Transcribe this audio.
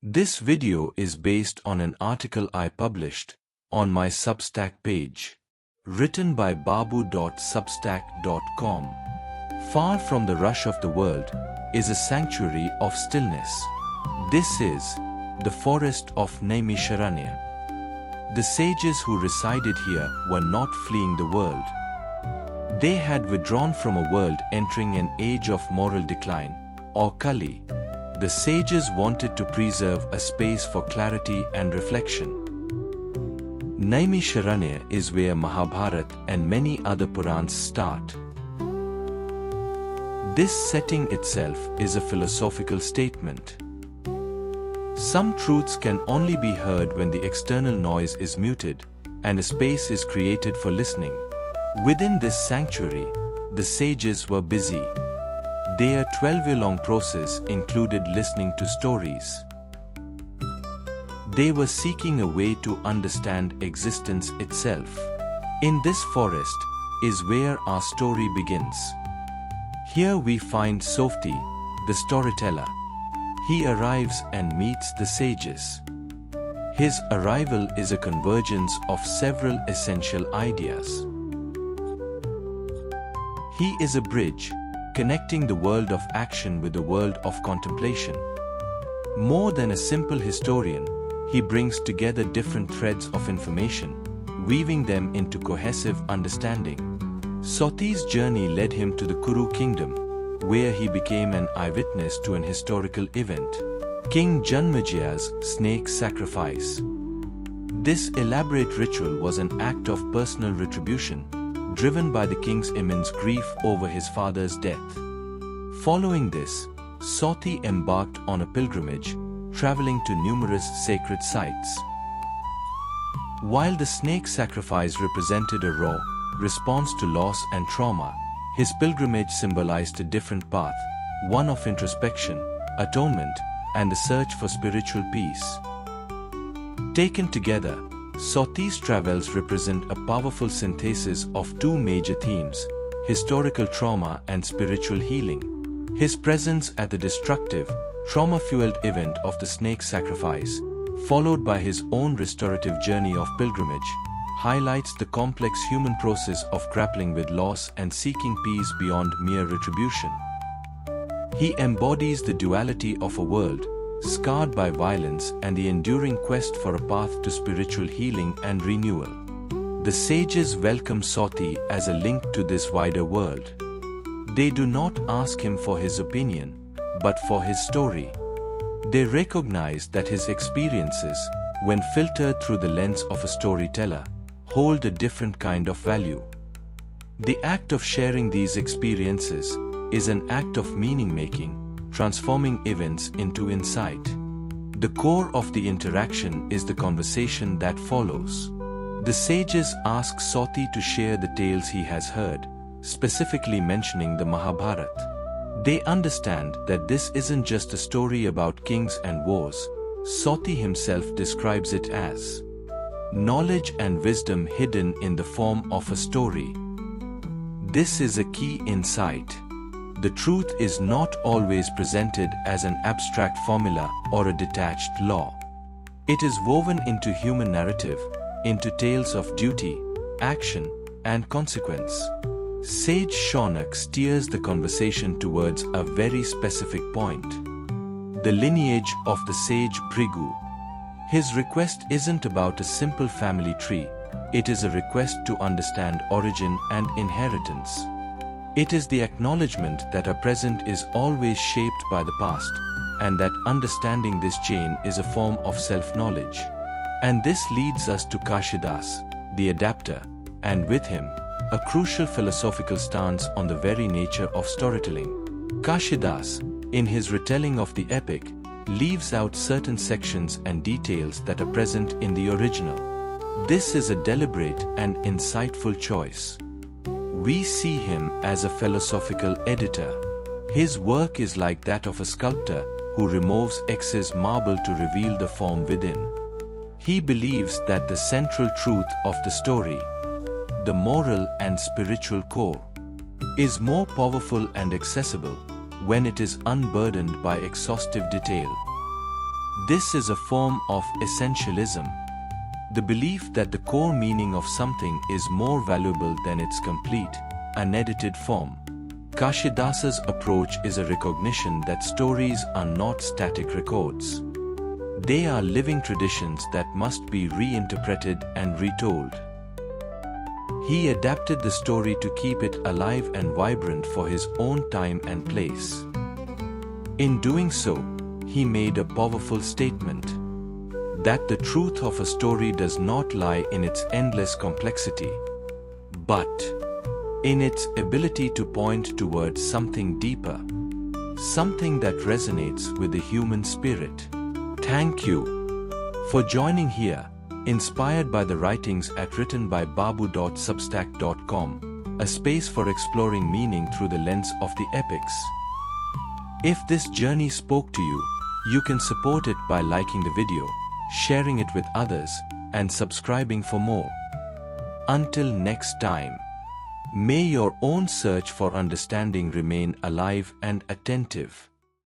This video is based on an article I published on my Substack page, written by babu.substack.com. Far from the rush of the world is a sanctuary of stillness. This is the forest of Naimisharanya. The sages who resided here were not fleeing the world. They had withdrawn from a world entering an age of moral decline, or Kali. The sages wanted to preserve a space for clarity and reflection. Naimisharanya is where Mahabharata and many other Purans start. This setting itself is a philosophical statement. Some truths can only be heard when the external noise is muted and a space is created for listening. Within this sanctuary, the sages were busy. Their 12-year-long process included listening to stories. They were seeking a way to understand existence itself. In this forest is where our story begins. Here we find Sauti, the storyteller. He arrives and meets the sages. His arrival is a convergence of several essential ideas. He is a bridge, connecting the world of action with the world of contemplation. More than a simple historian, he brings together different threads of information, weaving them into cohesive understanding. Sauti's journey led him to the Kuru kingdom, where he became an eyewitness to an historical event, King Janamajaya's snake sacrifice. This elaborate ritual was an act of personal retribution, driven by the king's immense grief over his father's death. Following this, Sauti embarked on a pilgrimage, traveling to numerous sacred sites. While the snake sacrifice represented a raw response to loss and trauma, his pilgrimage symbolized a different path, one of introspection, atonement, and the search for spiritual peace. Taken together, Sauti's travels represent a powerful synthesis of two major themes: historical trauma and spiritual healing. His presence at the destructive, trauma-fueled event of the snake sacrifice, followed by his own restorative journey of pilgrimage, highlights the complex human process of grappling with loss and seeking peace beyond mere retribution. He embodies the duality of a world scarred by violence and the enduring quest for a path to spiritual healing and renewal. The sages welcome Sauti as a link to this wider world. They do not ask him for his opinion, but for his story. They recognize that his experiences, when filtered through the lens of a storyteller, hold a different kind of value. The act of sharing these experiences is an act of meaning-making, transforming events into insight. The core of the interaction is the conversation that follows. The sages ask Sauti to share the tales he has heard, specifically mentioning the Mahabharata. They understand that this isn't just a story about kings and wars. Sauti himself describes it as knowledge and wisdom hidden in the form of a story. This is a key insight. The truth is not always presented as an abstract formula or a detached law. It is woven into human narrative, into tales of duty, action, and consequence. Sage Shaunaka steers the conversation towards a very specific point: the lineage of the sage Bhrigu. His request isn't about a simple family tree, it is a request to understand origin and inheritance. It is the acknowledgement that our present is always shaped by the past, and that understanding this chain is a form of self-knowledge. And this leads us to Kashidas, the adapter, and with him, a crucial philosophical stance on the very nature of storytelling. Kashidas, in his retelling of the epic, leaves out certain sections and details that are present in the original. This is a deliberate and insightful choice. We see him as a philosophical editor. His work is like that of a sculptor who removes excess marble to reveal the form within. He believes that the central truth of the story, the moral and spiritual core, is more powerful and accessible when it is unburdened by exhaustive detail. This is a form of essentialism, the belief that the core meaning of something is more valuable than its complete, unedited form. Kashidasa's approach is a recognition that stories are not static records. They are living traditions that must be reinterpreted and retold. He adapted the story to keep it alive and vibrant for his own time and place. In doing so, he made a powerful statement that the truth of a story does not lie in its endless complexity, but in its ability to point towards something deeper, something that resonates with the human spirit. Thank you for joining here, inspired by the writings at written-by-babu.substack.com, a space for exploring meaning through the lens of the epics. If this journey spoke to you, you can support it by liking the video, sharing it with others, and subscribing for more. Until next time, may your own search for understanding remain alive and attentive.